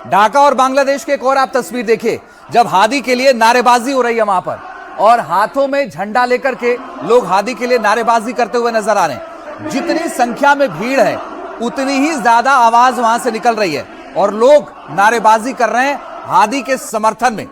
ढाका और बांग्लादेश की एक और आप तस्वीर देखिए, जब हादी के लिए नारेबाजी हो रही है वहां पर और हाथों में झंडा लेकर के लोग हादी के लिए नारेबाजी करते हुए नजर आ रहे हैं। जितनी संख्या में भीड़ है उतनी ही ज्यादा आवाज वहां से निकल रही है और लोग नारेबाजी कर रहे हैं हादी के समर्थन में।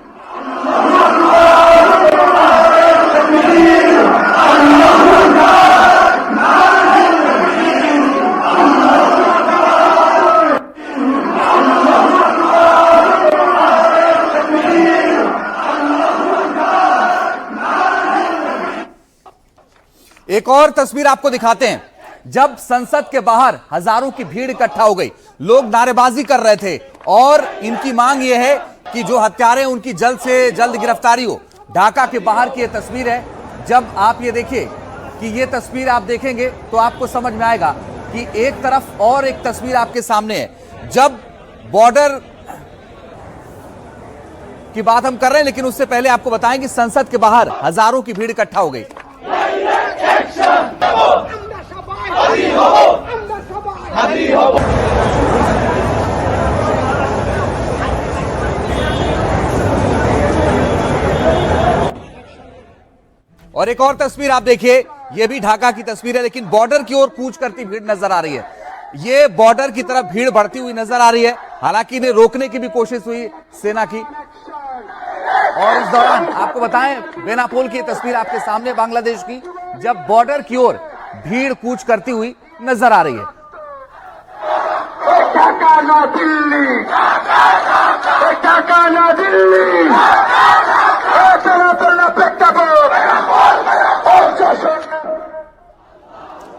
एक और तस्वीर आपको दिखाते हैं, जब संसद के बाहर हजारों की भीड़ इकट्ठा हो गई, लोग नारेबाजी कर रहे थे और इनकी मांग यह है कि जो हत्यारे हैं उनकी जल्द से जल्द गिरफ्तारी हो। ढाका के बाहर की यह तस्वीर है। जब आप ये देखिए कि ये तस्वीर आप देखेंगे तो आपको समझ में आएगा कि एक तरफ और एक तस्वीर आपके सामने है। जब बॉर्डर की बात हम कर रहे हैं, लेकिन उससे पहले आपको बताएं कि संसद के बाहर हजारों की भीड़ इकट्ठा हो गई। और एक और तस्वीर आप देखिए, यह भी ढाका की तस्वीर है, लेकिन बॉर्डर की ओर कूच करती भीड़ नजर आ रही है। यह बॉर्डर की तरफ भीड़ बढ़ती हुई नजर आ रही है। हालांकि इन्हें रोकने की भी कोशिश हुई सेना की। और इस दौरान आपको बताएं, बेनापोल की तस्वीर आपके सामने बांग्लादेश की, जब बॉर्डर की ओर भीड़ कूच करती हुई नजर आ रही है।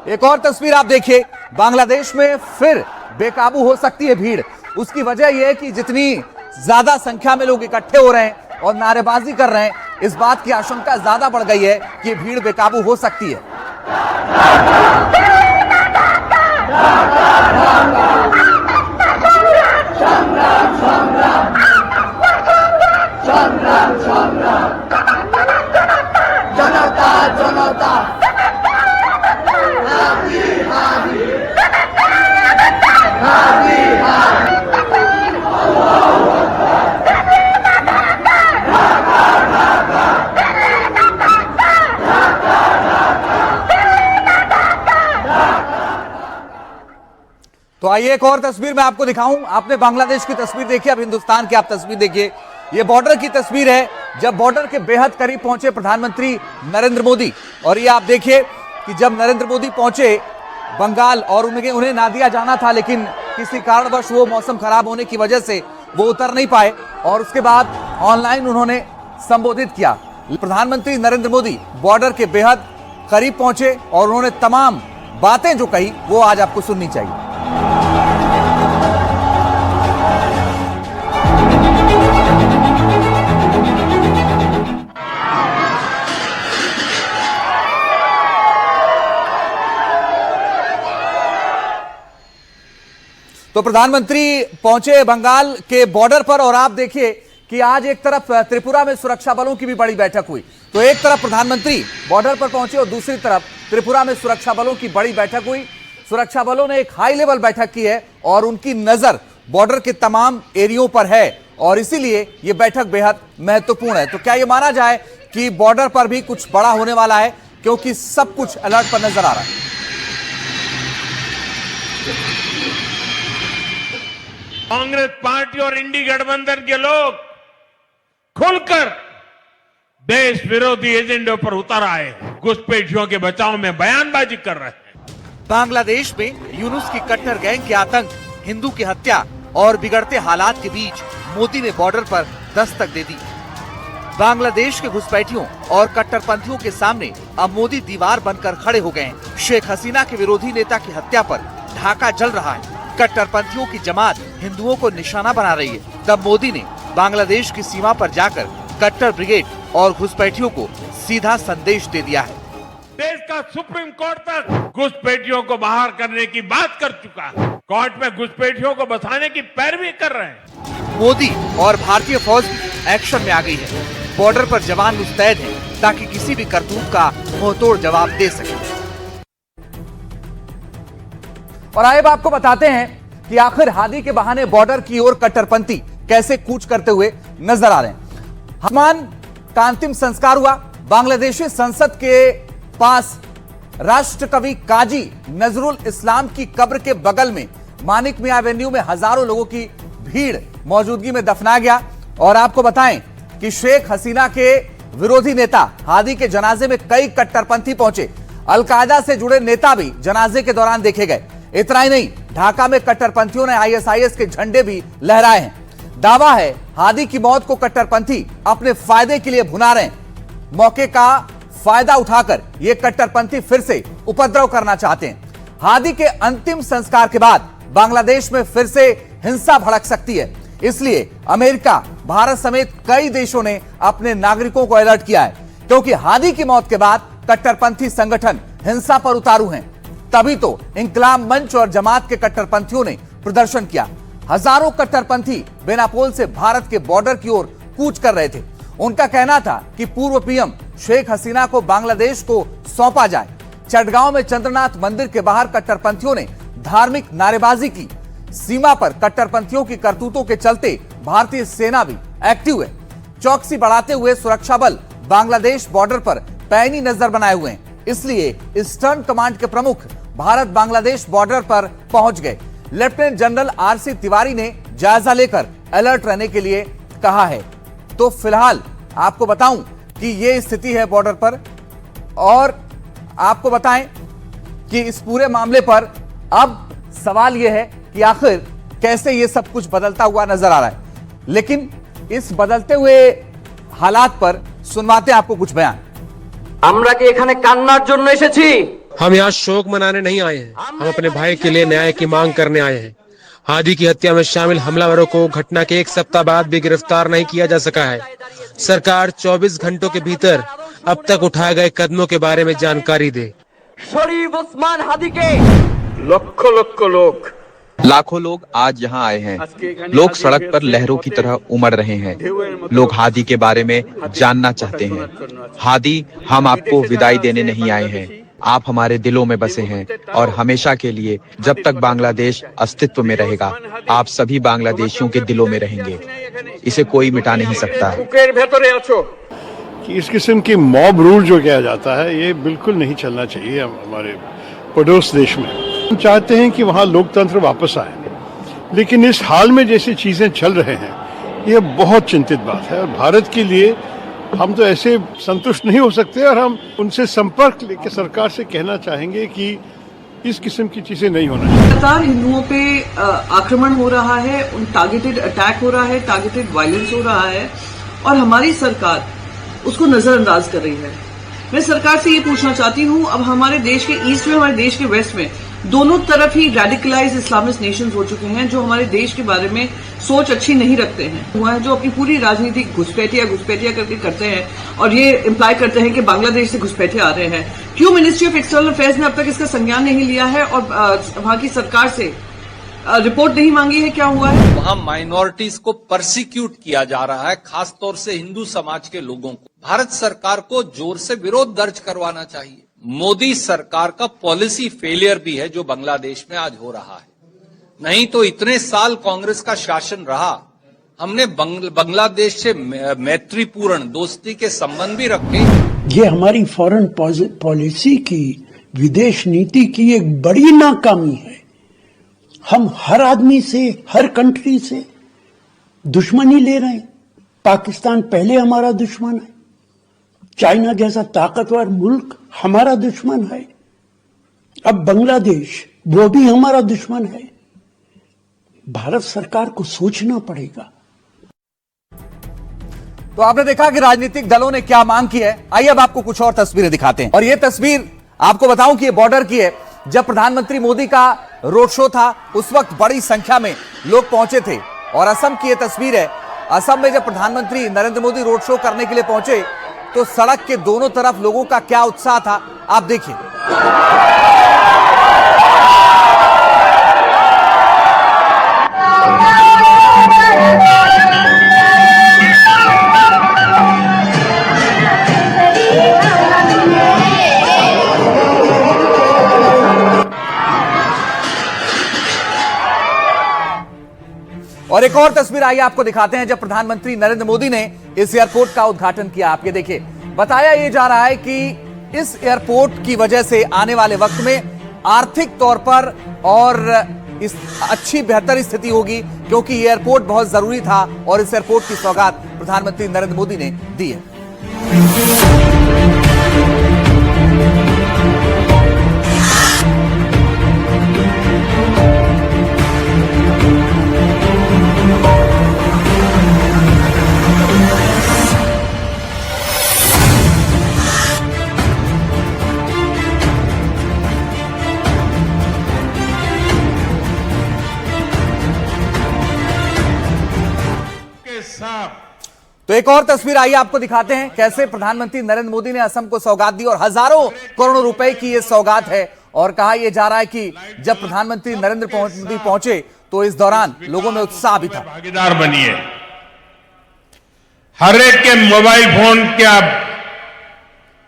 एक और तस्वीर आप देखिए, बांग्लादेश में फिर बेकाबू हो सकती है भीड़। उसकी वजह यह है कि जितनी ज्यादा संख्या में लोग इकट्ठे हो रहे हैं और नारेबाजी कर रहे हैं, इस बात की आशंका ज्यादा बढ़ गई है कि भीड़ बेकाबू हो सकती है। तो आइए एक और तस्वीर मैं आपको दिखाऊं। आपने बांग्लादेश की तस्वीर देखी, अब हिंदुस्तान की आप तस्वीर देखिए। यह बॉर्डर की तस्वीर है, जब बॉर्डर के बेहद करीब पहुंचे प्रधानमंत्री नरेंद्र मोदी। और ये आप देखिए कि जब नरेंद्र मोदी पहुंचे बंगाल और उन्हें नादिया जाना था, लेकिन किसी कारणवश वो मौसम खराब होने की वजह से वो उतर नहीं पाए और उसके बाद ऑनलाइन उन्होंने संबोधित किया। प्रधानमंत्री नरेंद्र मोदी बॉर्डर के बेहद करीब पहुंचे और उन्होंने तमाम बातें जो कही वो आज आपको सुननी चाहिए। तो प्रधानमंत्री पहुंचे बंगाल के बॉर्डर पर और आप देखिए कि आज एक तरफ त्रिपुरा में सुरक्षा बलों की भी बड़ी बैठक हुई। तो एक तरफ प्रधानमंत्री बॉर्डर पर पहुंचे और दूसरी तरफ त्रिपुरा में सुरक्षा बलों की बड़ी बैठक हुई। सुरक्षा बलों ने एक हाई लेवल बैठक की है और उनकी नजर बॉर्डर के तमाम एरियो पर है और इसीलिए यह बैठक बेहद महत्वपूर्ण है। तो क्या यह माना जाए कि बॉर्डर पर भी कुछ बड़ा होने वाला है, क्योंकि सब कुछ अलर्ट पर नजर आ रहा है। कांग्रेस पार्टी और इंडी गठबंधन के लोग खुलकर देश विरोधी एजेंडे पर उतर आए, घुसपैठियों के बचाव में बयानबाजी कर रहे हैं। बांग्लादेश में यूनुस की कट्टर गैंग की आतंक, हिंदू की हत्या और बिगड़ते हालात के बीच मोदी ने बॉर्डर पर दस्तक दे दी। बांग्लादेश के घुसपैठियों और कट्टरपंथियों के सामने अब मोदी दीवार बनकर खड़े हो गए। शेख हसीना के विरोधी नेता की हत्या पर ढाका जल रहा है। कट्टरपंथियों की जमात हिंदुओं को निशाना बना रही है। तब मोदी ने बांग्लादेश की सीमा पर जाकर कट्टर ब्रिगेड और घुसपैठियों को सीधा संदेश दे दिया है। देश का सुप्रीम कोर्ट तक घुसपैठियों को बाहर करने की बात कर चुका है। कोर्ट में घुसपैठियों को बचाने की पैरवी कर रहे हैं। मोदी और भारतीय फौज भी एक्शन में आ गई है। बॉर्डर पर जवान मुस्तैद हैं ताकि किसी भी करतूत का मुंहतोड़ जवाब दे सके। और आइए आपको बताते हैं कि आखिर हादी के बहाने बॉर्डर की ओर कट्टरपंथी कैसे कूच करते हुए नजर आ रहे हैं। हनुमान का अंतिम संस्कार हुआ। बांग्लादेशी संसद के पास राष्ट्रकवि काजी नजरुल इस्लाम की कब्र के बगल में मानिक मियां एवेन्यू में हजारों लोगों की भीड़ मौजूदगी में दफनाया गया। और आपको बताएं कि शेख हसीना के विरोधी नेता हादी के जनाजे में कई कट्टरपंथी पहुंचे। अलकायदा से जुड़े नेता भी जनाजे के दौरान देखे गए। इतना ही नहीं, ढाका में कट्टरपंथियों ने आईएसआईएस के झंडे भी लहराए हैं। दावा है हादी की मौत को कट्टरपंथी अपने फायदे के लिए भुना रहे हैं। मौके का फायदा उठाकर ये कट्टरपंथी फिर से उपद्रव करना चाहते हैं। हादी के अंतिम संस्कार के बाद बांग्लादेश में फिर से हिंसा भड़क सकती है। इसलिए अमेरिका, भारत समेत कई देशों ने अपने नागरिकों को अलर्ट किया है, क्योंकि हादी की मौत के बाद कट्टरपंथी संगठन हिंसा पर उतारू हैं। तभी तो इंकलाब मंच और जमात के कट्टरपंथियों ने प्रदर्शन किया। हजारों कट्टरपंथी बेनापोल से भारत के बॉर्डर की ओर कूच कर रहे थे। उनका कहना था कि पूर्व पीएम शेख हसीना को बांग्लादेश को सौंपा जाए। चटगांव में चंद्रनाथ मंदिर के बाहर कट्टरपंथियों ने धार्मिक नारेबाजी की। सीमा पर कट्टरपंथियों की करतूतों के चलते भारतीय सेना भी एक्टिव है। चौकसी बढ़ाते हुए सुरक्षा बल बांग्लादेश बॉर्डर पर पैनी नजर बनाए हुए हैं। इसलिए ईस्टर्न कमांड के प्रमुख भारत बांग्लादेश बॉर्डर पर पहुंच गए। लेफ्टिनेंट जनरल आरसी तिवारी ने जायजा लेकर अलर्ट रहने के लिए कहा है। तो फिलहाल आपको बताऊं कि यह स्थिति है बॉर्डर पर, और आपको बताएं कि इस पूरे मामले पर अब सवाल यह है कि आखिर कैसे यह सब कुछ बदलता हुआ नजर आ रहा है। लेकिन इस बदलते हुए हालात पर सुनवाते हैं आपको कुछ बयान। আমরা কি এখানে কান্নার জন্য এসেছি? हम यहाँ शोक मनाने नहीं आए हैं, हम अपने भाई के लिए न्याय की मांग करने आए हैं। हादी की हत्या में शामिल हमलावरों को घटना के एक सप्ताह बाद भी गिरफ्तार नहीं किया जा सका है। सरकार 24 घंटों के भीतर अब तक उठाए गए कदमों के बारे में जानकारी दे। শরীফ ওসমান হাদিকে लक्ष लक्ष लोग, लाखों लोग आज यहाँ आए हैं। लोग सड़क पर लहरों की तरह उमड़ रहे हैं। लोग हादी के बारे में जानना चाहते हैं। हादी, हम आपको विदाई देने नहीं आए हैं। आप हमारे दिलों में बसे हैं और हमेशा के लिए, जब तक बांग्लादेश अस्तित्व में रहेगा, आप सभी बांग्लादेशियों के दिलों में रहेंगे। इसे कोई मिटा नहीं सकता है। बुकेर भेतरे आछो। कि इस किस्म की मॉब रूल जो किया जाता है, ये बिल्कुल नहीं चलना चाहिए हमारे पड़ोस देश में। हम चाहते हैं कि वहाँ लोकतंत्र वापस आए, लेकिन इस हाल में जैसी चीजें चल रहे हैं, ये बहुत चिंतित बात है। और भारत के लिए हम तो ऐसे संतुष्ट नहीं हो सकते, और हम उनसे संपर्क लेकर सरकार से कहना चाहेंगे कि इस किस्म की चीजें नहीं होना चाहिए। लगातार हिंदुओं पे आक्रमण हो रहा है, उन टारगेटेड अटैक हो रहा है, टारगेटेड वायलेंस हो रहा है, और हमारी सरकार उसको नजरअंदाज कर रही है। मैं सरकार से ये पूछना चाहती हूँ, अब हमारे देश के ईस्ट में, हमारे देश के वेस्ट में दोनों तरफ ही रेडिकलाइज इस्लामिस्ट नेशंस हो चुके हैं, जो हमारे देश के बारे में सोच अच्छी नहीं रखते हैं, हुआ है, जो अपनी पूरी राजनीति घुसपैठिया करके करते हैं और ये इम्प्लाई करते हैं कि बांग्लादेश से घुसपैठे आ रहे हैं। क्यों मिनिस्ट्री ऑफ एक्सटर्नल अफेयर्स ने अब तक इसका संज्ञान नहीं लिया है और वहां की सरकार से रिपोर्ट नहीं मांगी है? क्या हुआ है? वहाँ माइनॉरिटीज को परसिक्यूट किया जा रहा है, खासतौर से हिंदू समाज के लोगों को। भारत सरकार को जोर से विरोध दर्ज करवाना चाहिए। मोदी सरकार का पॉलिसी फेलियर भी है जो बांग्लादेश में आज हो रहा है। नहीं तो इतने साल कांग्रेस का शासन रहा, हमने बांग्लादेश से मैत्रीपूर्ण दोस्ती के संबंध भी रखे। ये हमारी फॉरेन पॉलिसी की, विदेश नीति की एक बड़ी नाकामी है। हम हर आदमी से, हर कंट्री से दुश्मनी ले रहे हैं। पाकिस्तान पहले हमारा दुश्मन है, चाइना जैसा ताकतवर मुल्क हमारा दुश्मन है, अब बांग्लादेश वो भी हमारा दुश्मन है। भारत सरकार को सोचना पड़ेगा। तो आपने देखा कि राजनीतिक दलों ने क्या मांग की है। आइए अब आपको कुछ और तस्वीरें दिखाते हैं। और यह तस्वीर आपको बताऊं कि यह बॉर्डर की है। जब प्रधानमंत्री मोदी का रोड शो था, उस वक्त बड़ी संख्या में लोग पहुंचे थे। और असम की यह तस्वीर है। असम में जब प्रधानमंत्री नरेंद्र मोदी रोड शो करने के लिए पहुंचे, तो सड़क के दोनों तरफ लोगों का क्या उत्साह था, आप देखिए। एक और तस्वीर आइए आपको दिखाते हैं जब प्रधानमंत्री नरेंद्र मोदी ने इस एयरपोर्ट का उद्घाटन किया। आप ये देखिए, बताया ये जा रहा है कि इस एयरपोर्ट की वजह से आने वाले वक्त में आर्थिक तौर पर और इस अच्छी बेहतर स्थिति होगी, क्योंकि ये एयरपोर्ट बहुत जरूरी था और इस एयरपोर्ट की सौगात प्रधानमंत्री नरेंद्र मोदी ने दी है। तो एक और तस्वीर आइए आपको दिखाते हैं कैसे प्रधानमंत्री नरेंद्र मोदी ने असम को सौगात दी और हजारों करोड़ों रुपए की यह सौगात है। और कहा यह जा रहा है कि जब प्रधानमंत्री नरेंद्र मोदी पहुंचे तो इस दौरान लोगों में उत्साह भी था। भागीदार बनिए, हर एक के मोबाइल फोन क्या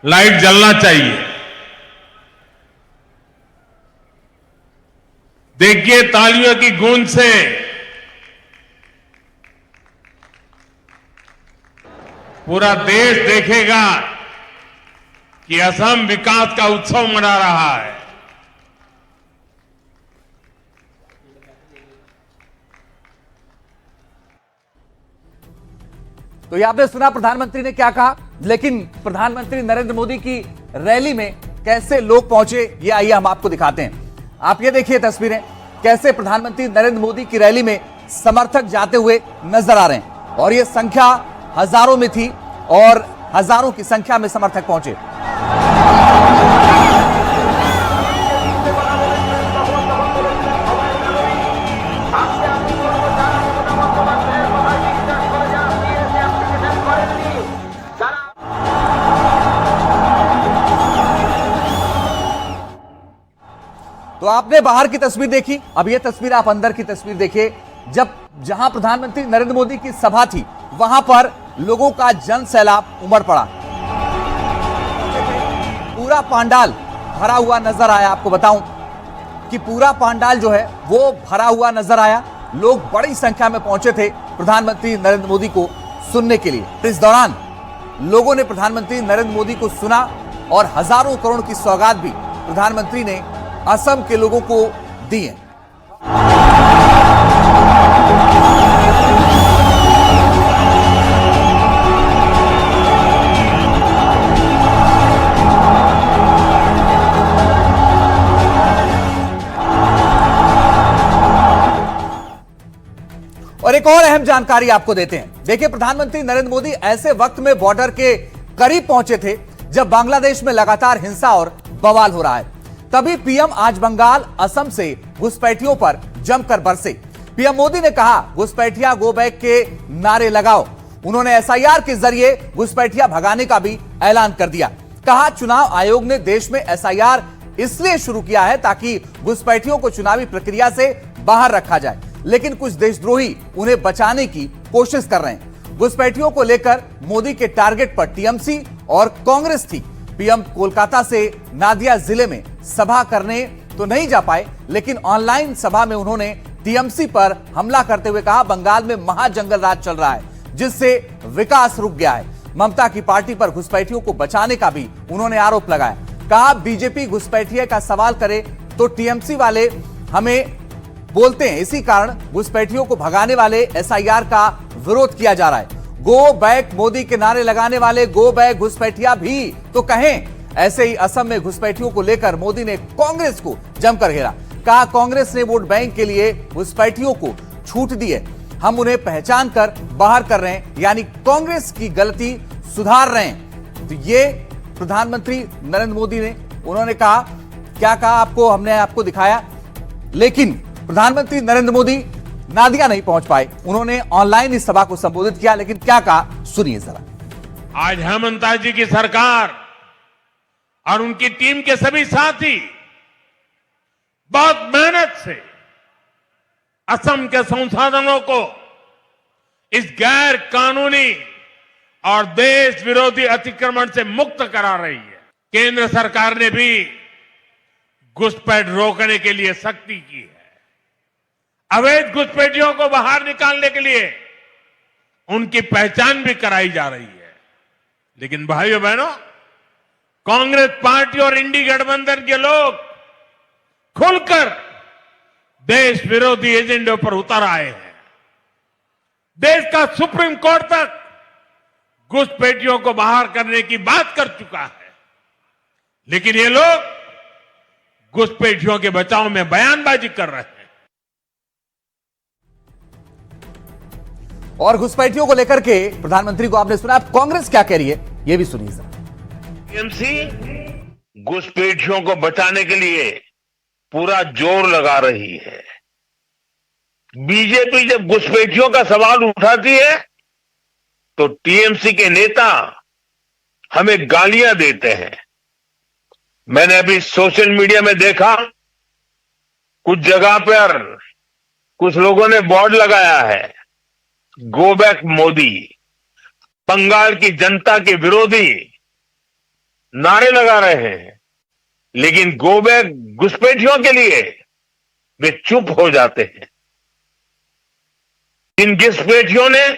लाइट जलना चाहिए। देखिए तालियों की गूंज से पूरा देश देखेगा कि असम विकास का उत्सव मना रहा है। तो ये आपने सुना प्रधानमंत्री ने क्या कहा, लेकिन प्रधानमंत्री नरेंद्र मोदी की रैली में कैसे लोग पहुंचे ये आइए हम आपको दिखाते हैं। आप ये देखिए तस्वीरें, कैसे प्रधानमंत्री नरेंद्र मोदी की रैली में समर्थक जाते हुए नजर आ रहे हैं और ये संख्या हजारों में थी और हजारों की संख्या में समर्थक पहुंचे। तो आपने बाहर की तस्वीर देखी, अब यह तस्वीर आप अंदर की तस्वीर देखिए। जहां प्रधानमंत्री नरेंद्र मोदी की सभा थी वहां पर लोगों का जन सैलाब उमड़ पड़ा। पूरा पंडाल भरा हुआ नजर आया। आपको बताऊं कि पूरा पंडाल जो है वो भरा हुआ नजर आया। लोग बड़ी संख्या में पहुंचे थे प्रधानमंत्री नरेंद्र मोदी को सुनने के लिए। इस दौरान लोगों ने प्रधानमंत्री नरेंद्र मोदी को सुना और हजारों करोड़ की सौगात भी प्रधानमंत्री ने असम के लोगों को दी है। और एक और अहम जानकारी आपको देते हैं। देखिए, प्रधानमंत्री नरेंद्र मोदी ऐसे वक्त में बॉर्डर के करीब पहुंचे थे जब बांग्लादेश में लगातार हिंसा और बवाल हो रहा है। तभी पीएम आज बंगाल, असम से घुसपैठियों पर जमकर बरसे। पीएम मोदी ने कहा, घुसपैठिया गो बैक के नारे लगाओ। उन्होंने एसआईआर के जरिए घुसपैठिया भगाने का भी ऐलान कर दिया। कहा, चुनाव आयोग ने देश में एसआईआर इसलिए शुरू किया है ताकि घुसपैठियों को चुनावी प्रक्रिया से बाहर रखा जाए, लेकिन कुछ देशद्रोही उन्हें बचाने की कोशिश कर रहे हैं। घुसपैठियों को लेकर मोदी के टारगेट पर टीएमसी और कांग्रेस थी। पीएम कोलकाता से नादिया जिले में सभा करने तो नहीं जा पाए, लेकिन ऑनलाइन सभा में उन्होंने टीएमसी पर हमला करते हुए कहा, बंगाल में महाजंगल राज चल रहा है जिससे विकास रुक गया है। ममता की पार्टी पर घुसपैठियों को बचाने का भी उन्होंने आरोप लगाया। कहा, बीजेपी घुसपैठिए का सवाल करे तो टीएमसी वाले हमें बोलते हैं, इसी कारण घुसपैठियों को भगाने वाले एसआईआर का विरोध किया जा रहा है। गो बैक मोदी के नारे लगाने वाले गो बैक घुसपैठिया भी तो कहें। ऐसे ही असम में घुसपैठियों को लेकर मोदी ने कांग्रेस को जमकर घेरा। कहा, कांग्रेस ने वोट बैंक के लिए घुसपैठियों को छूट दी है, हम उन्हें पहचान कर बाहर कर रहे हैं, यानी कांग्रेस की गलती सुधार रहे हैं। तो ये प्रधानमंत्री नरेंद्र मोदी ने उन्होंने कहा, क्या कहा आपको हमने आपको दिखाया। लेकिन प्रधानमंत्री नरेंद्र मोदी नादिया नहीं पहुंच पाए। उन्होंने ऑनलाइन इस सभा को संबोधित किया, लेकिन क्या कहा सुनिए जरा। आज हेमंता जी की सरकार और उनकी टीम के सभी साथी बहुत मेहनत से असम के संसाधनों को इस गैर कानूनी और देश विरोधी अतिक्रमण से मुक्त करा रही है। केंद्र सरकार ने भी घुसपैठ रोकने के लिए सख्ती की है। अवैध घुसपैठियों को बाहर निकालने के लिए उनकी पहचान भी कराई जा रही है। लेकिन भाइयों बहनों, कांग्रेस पार्टी और इंडी गठबंधन के लोग खुलकर देश विरोधी एजेंडों पर उतर आए हैं। देश का सुप्रीम कोर्ट तक घुसपैठियों को बाहर करने की बात कर चुका है, लेकिन ये लोग घुसपैठियों के बचाव में बयानबाजी कर रहे हैं। और घुसपैठियों को लेकर के प्रधानमंत्री को आपने सुना, अब कांग्रेस क्या कह रही है ये भी सुनिए सर। टीएमसी घुसपैठियों को बचाने के लिए पूरा जोर लगा रही है। बीजेपी जब घुसपैठियों का सवाल उठाती है तो टीएमसी के नेता हमें गालियां देते हैं। मैंने अभी सोशल मीडिया में देखा, कुछ जगह पर कुछ लोगों ने बोर्ड लगाया है, गो बैक मोदी। बंगाल की जनता के विरोधी नारे लगा रहे हैं, लेकिन गो बैक घुसपैठियों के लिए वे चुप हो जाते हैं। इन घुसपैठियों ने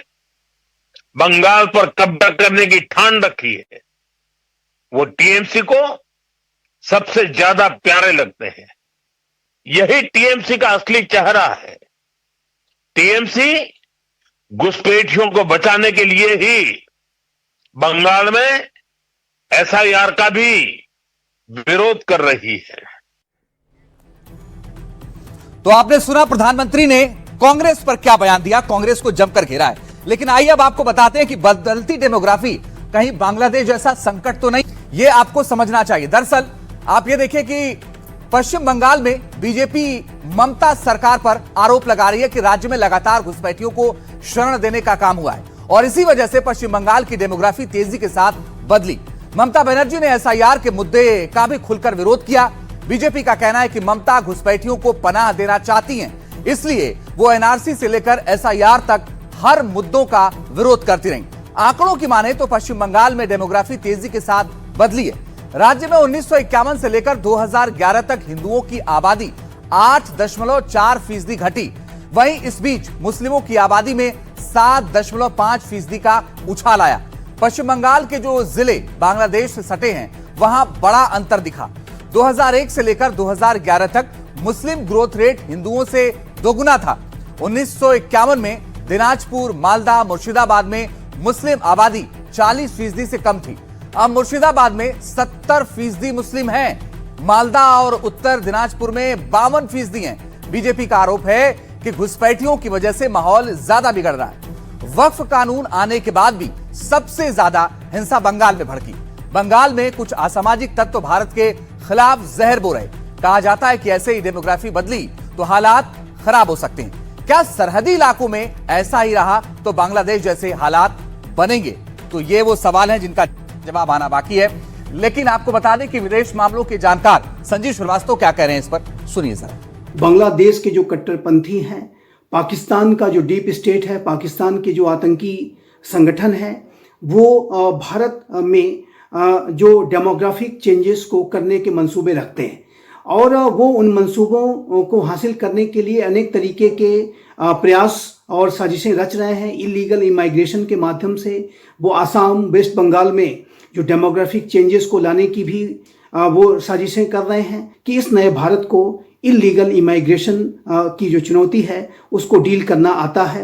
बंगाल पर कब्जा करने की ठान रखी है, वो टीएमसी को सबसे ज्यादा प्यारे लगते हैं। यही टीएमसी का असली चेहरा है। टीएमसी घुसपैठियों को बचाने के लिए ही बंगाल में एसआईआर का भी विरोध कर रही है। तो आपने सुना प्रधानमंत्री ने कांग्रेस पर क्या बयान दिया, कांग्रेस को जमकर घेरा है। लेकिन आइए अब आपको बताते हैं कि बदलती डेमोग्राफी कहीं बांग्लादेश जैसा संकट तो नहीं, ये आपको समझना चाहिए। दरअसल आप ये देखिए कि पश्चिम बंगाल में बीजेपी ममता सरकार पर आरोप लगा रही है कि राज्य में लगातार घुसपैठियों को शरण देने का काम हुआ है और इसी वजह से पश्चिम बंगाल की डेमोग्राफी तेजी के साथ बदली। ममता बनर्जी ने एसआईआर के मुद्दे का भी खुलकर विरोध किया। बीजेपी का कहना है कि ममता घुसपैठियों को पनाह देना चाहती हैं, इसलिए वो एनआरसी से लेकर एसआईआर तक हर मुद्दों का विरोध करती रही। आंकड़ों की माने तो पश्चिम बंगाल में डेमोग्राफी तेजी के साथ बदली है। राज्य में 1951 से लेकर 2011 तक हिंदुओं की आबादी 8.4% घटी। वहीं इस बीच मुस्लिमों की आबादी में 7.5% का उछाल आया। पश्चिम बंगाल के जो जिले बांग्लादेश से सटे हैं वहां बड़ा अंतर दिखा। 2001 से लेकर 2011 तक मुस्लिम ग्रोथ रेट हिंदुओं से दोगुना था। 1951 में दिनाजपुर, मालदा, मुर्शिदाबाद में मुस्लिम आबादी 40% से कम थी। अब मुर्शिदाबाद में 70% मुस्लिम हैं। मालदा और उत्तर दिनाजपुर में 52% हैं। बीजेपी का आरोप है कि घुसपैठियों की वजह से माहौल ज्यादा बिगड़ रहा है। वक्फ कानून आने के बाद भी सबसे ज्यादा हिंसा बंगाल में भड़की। बंगाल में कुछ असामाजिक तत्व भारत के खिलाफ जहर बो रहे। कहा जाता है कि ऐसे ही डेमोग्राफी बदली तो हालात खराब हो सकते हैं। क्या सरहदी इलाकों में ऐसा ही रहा तो बांग्लादेश जैसे हालात बनेंगे? तो ये वो सवाल हैं जिनका जवाब आना बाकी है। लेकिन आपको बता दें कि विदेश मामलों के जानकार संजीव श्रीवास्तव क्या कह रहे हैं इस पर, सुनिए जरा। बांग्लादेश के जो कट्टरपंथी हैं, पाकिस्तान का जो डीप स्टेट है, पाकिस्तान के जो आतंकी संगठन है, वो भारत में जो डेमोग्राफिक चेंजेस को करने के मंसूबे रखते हैं और वो उन मंसूबों को हासिल करने के लिए अनेक तरीके के प्रयास और साजिशें रच रहे हैं। इलीगल इमाइग्रेशन के माध्यम से वो आसाम, वेस्ट बंगाल में जो डेमोग्राफिक चेंजेस को लाने की भी वो साजिशें कर रहे हैं कि इस नए भारत को इलीगल इमाइग्रेशन की जो चुनौती है उसको डील करना आता है।